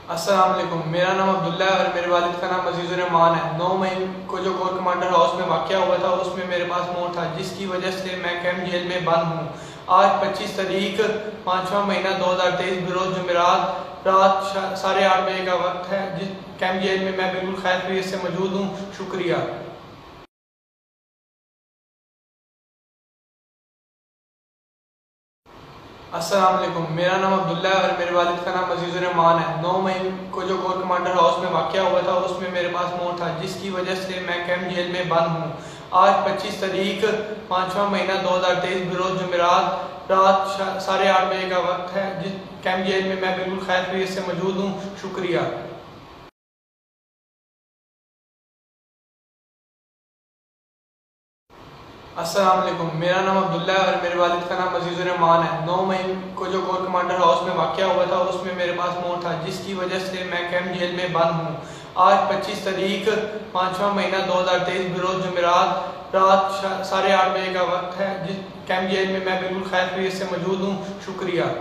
अस्सलाम वालेकुम। मेरा नाम अब्दुल्ला है और मेरे वालिद का नाम अजीज़ुर रहमान है। 9 मई को जो कोर कमांडर हाउस में वाक़या हुआ था उसमें मेरे पास मोड़ था, जिसकी वजह से मैं कैंप जेल में बंद हूँ। आज 25 तारीख 5वां महीना 2023 बरोज़ जुमेरात रात 8:30 बजे का वक्त है। जिस कैंप जेल में मैं बिल्कुल खैर खैरियत से मौजूद हूँ। शुक्रिया। अस्सलाम वालेकुम। मेरा नाम अब्दुल्ला है और मेरे वालिद का नाम अजीज़ुर रहमान है। 9 मई को जो कोर कमांडर हाउस में वाक़या हुआ था उसमें मेरे पास मोड़ था, जिसकी वजह से मैं कैंप जेल में बंद हूँ। आज 25 तारीख 5वां महीना 2023 बरोज़ जुमेरात रात 8:30 बजे का वक्त है। जिस कैंप जेल में मैं बिल्कुल खैर खैरियत से मौजूद हूँ। शुक्रिया। अस्सलाम वालेकुम। मेरा नाम अब्दुल्ला है और मेरे वालिद का नाम अजीज़ुर रहमान है। 9 मई को जो कोर कमांडर हाउस में वाक़या हुआ था उसमें मेरे पास मोड़ था, जिसकी वजह से मैं कैंप जेल में बंद हूँ। आज 25 तारीख 5वां महीना 2023 बरोज़ जुमेरात रात 8:30 बजे का वक्त है। जिस कैंप जेल में मैं बिल्कुल खैर खैरियत से मौजूद हूँ। शुक्रिया।